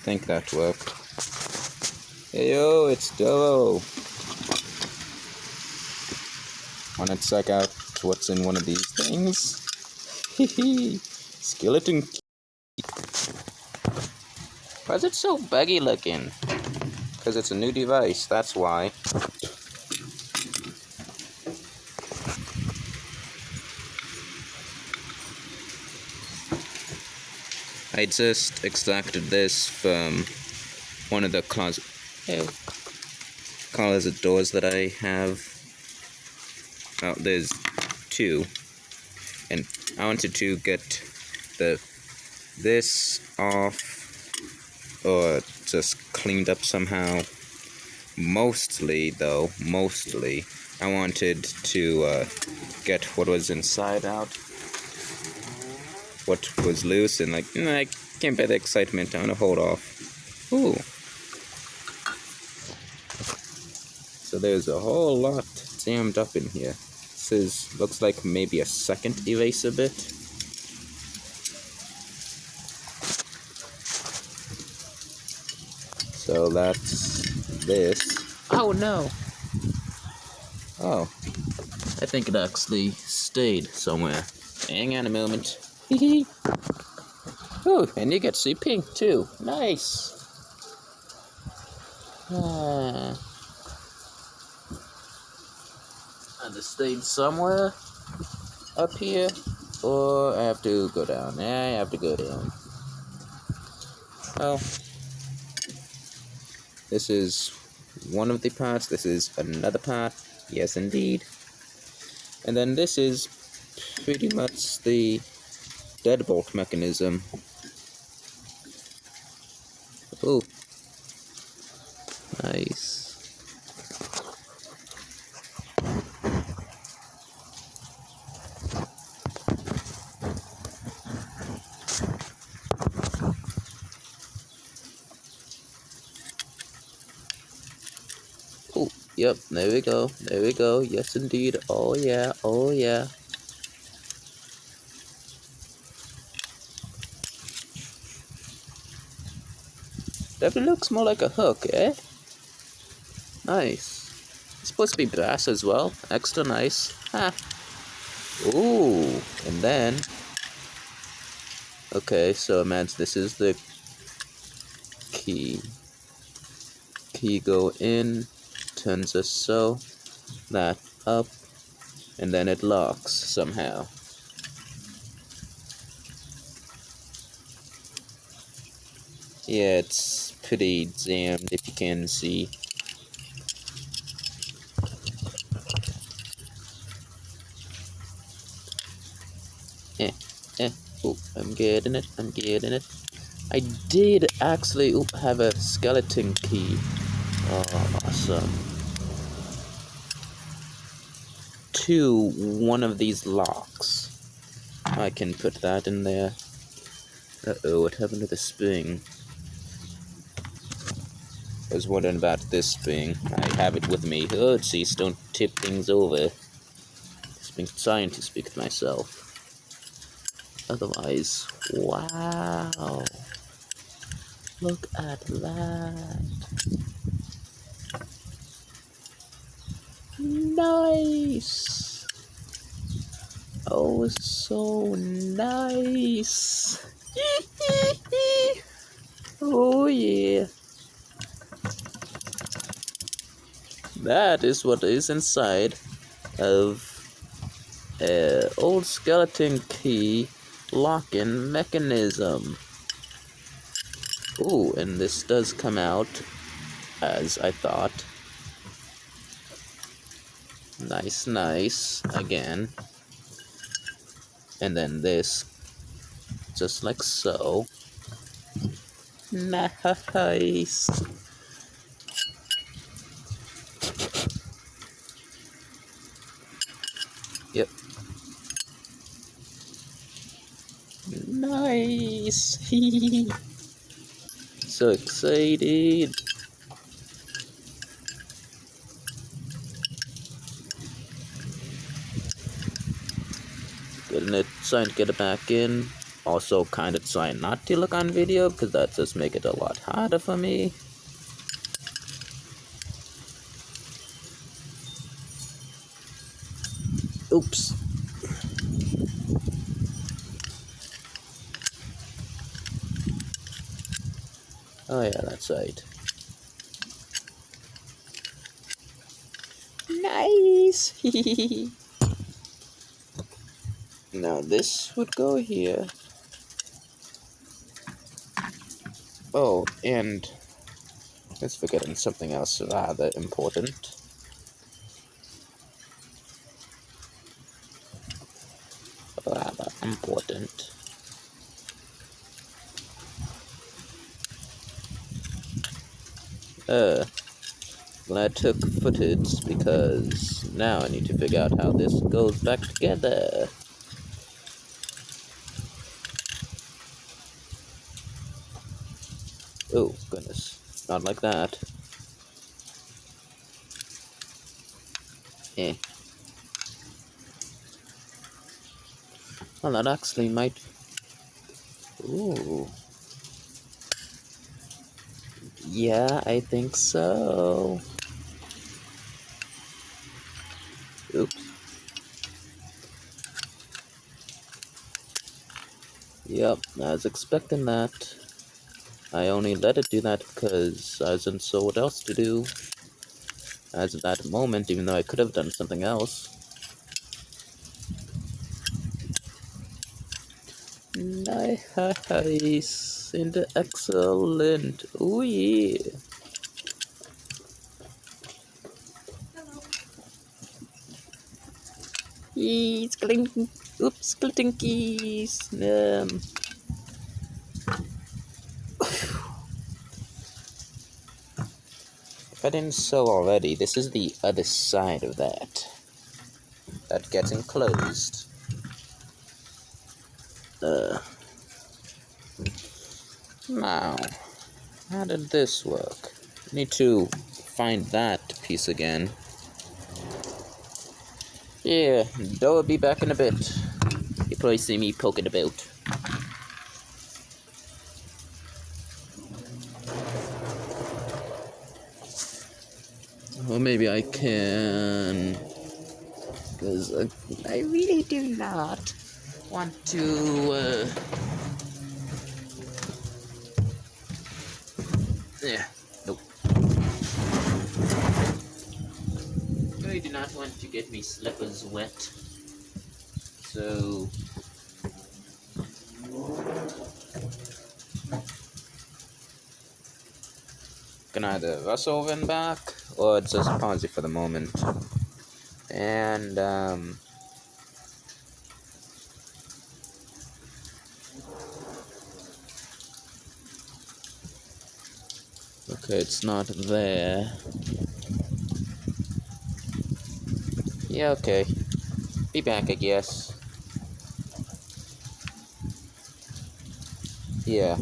think that worked. Hey yo, it's Dovo. Wanna check out what's in one of these things? Hehe. Skelliton. Why is it so buggy looking? Because it's a new device, that's why. I just extracted this from one of the closet doors that I have. Oh, there's two, and I wanted to get this off or just cleaned up somehow. Mostly, I wanted to get what was inside out. What was loose, and I can't bear the excitement. I'm gonna hold off. Ooh. So there's a whole lot jammed up in here. This looks like maybe a second eraser bit. So that's this. Oh no! Oh. I think it actually stayed somewhere. Hang on a moment. Hee. Oh, and you get to see pink too. Nice. And it stayed somewhere up here, or I have to go down. Yeah, I have to go down. Well, this is one of the parts. This is another part. Yes, indeed. And then this is pretty much the deadbolt mechanism. Oh, nice. Oh, yep, there we go, yes indeed, oh yeah. Definitely looks more like a hook, eh? Nice. It's supposed to be brass as well, extra nice. Ha! Ooh, and then... Okay, so imagine this is the key. Key go in, turns us so, that up, and then it locks somehow. Yeah, it's pretty jammed if you can see. Oh, I'm getting it. I did actually have a skeleton key. Oh, awesome. To one of these locks. I can put that in there. Uh-oh, what happened to the spring? I was wondering about this spring. I have it with me. Oh, jeez, don't tip things over. Just been trying to speak to myself. Otherwise, wow. Look at that. Nice. Oh, so nice. Oh, yeah. That is what is inside of an old skeleton key lock-in mechanism. Ooh, and this does come out as I thought. Nice, again. And then this, just like so. Nice. Yep. Nice. So excited. Getting it, trying to get it back in. also kind of try not to look on video because that just make it a lot harder for me. Oops. Oh yeah, that's right. Nice! Now this would go here. Oh, and let's forgetting something else rather important. Rather important. Well, I took footage because now I need to figure out how this goes back together. Oh, goodness. Not like that. Eh. Well, that actually might... Ooh. Yeah, I think so. Oops. Yep, I was expecting that. I only let it do that because I wasn't sure what else to do as of that moment, even though I could have done something else. Nice and excellent. Oh yeah. Skeleton. Oops, skeleton keys. If I didn't so already, this is the other side of that. That gets enclosed. Now, how did this work? Need to find that piece again. Yeah, Doe will be back in a bit. You probably see me poking about. Or maybe I can... Because I really do not want to... Yeah, nope. I do not want to get me slippers wet. So... Can either rush over and back, or just pause it for the moment. And, okay, it's not there. Yeah, okay. Be back, I guess. Yeah.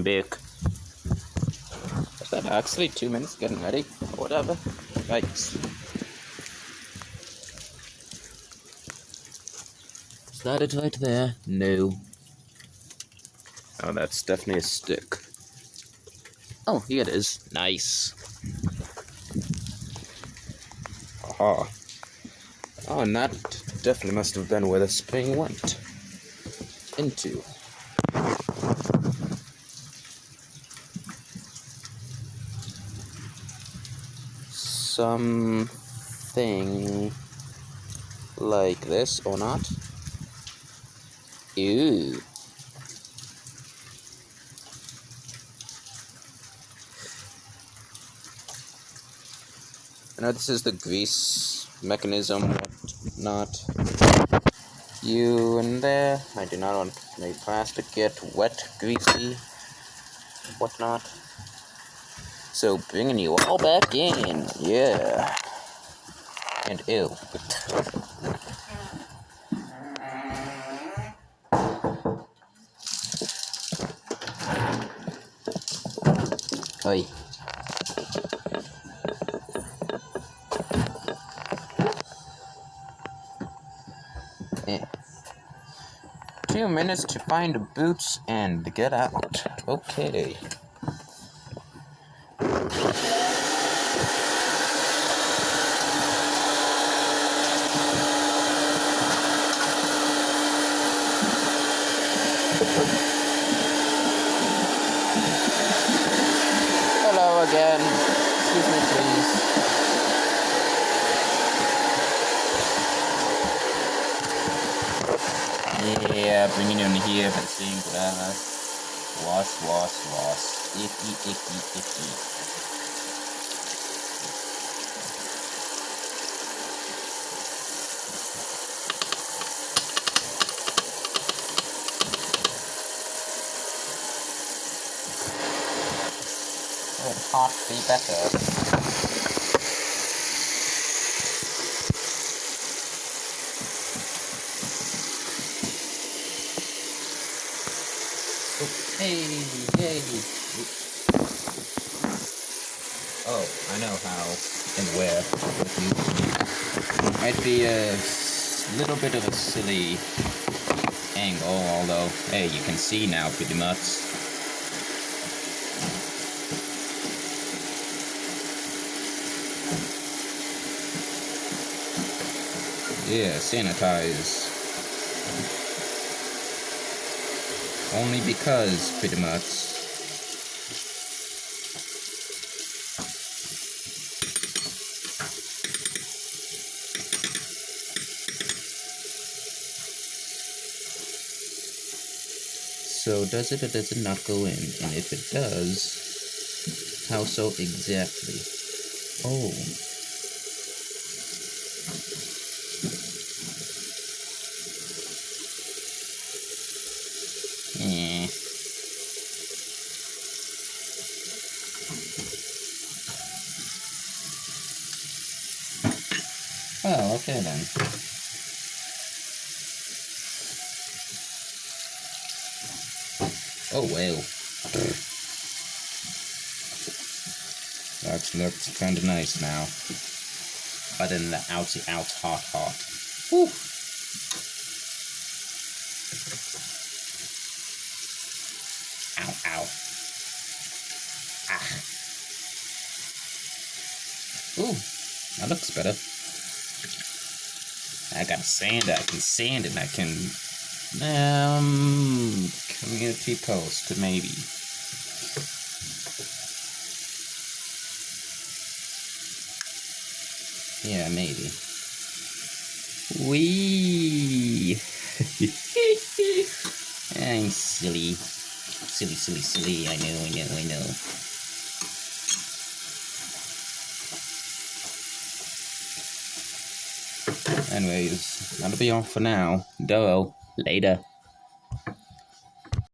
I'm back. Is that actually 2 minutes getting ready? Or whatever? Yikes. Is that it right there? No. Oh, that's definitely a stick. Oh, here it is. Nice. Aha. Oh, and that definitely must have been where the spring went. Into. Something like this, or not? Ew. Now this is the grease mechanism, whatnot. You in there. I do not want my plastic get wet, greasy, whatnot. So bringing you all back in, yeah. And ew. Oi. Yeah. 2 minutes to find the boots and get out. Okay. Hello again. Excuse me, please. Yeah, bringing you in here, but seeing whatever. Wash. Icky. Would hot be better? Hey. Oh, I know how and where. Might be a little bit of a silly angle, although, hey, you can see now pretty much. Yeah, sanitize. Only because, pretty much. So does it or does it not go in? And if it does, how so exactly? Oh. Eh. Oh, okay then. Oh, well. That looks kinda nice now. Other than the outsy out hot. Whew. Ow. Ah. Ooh, that looks better. I got sander, I can sand it, and I can, community post, maybe. Yeah, maybe. Wee. I'm silly. Silly. I know. Anyways, that'll be all for now. Later.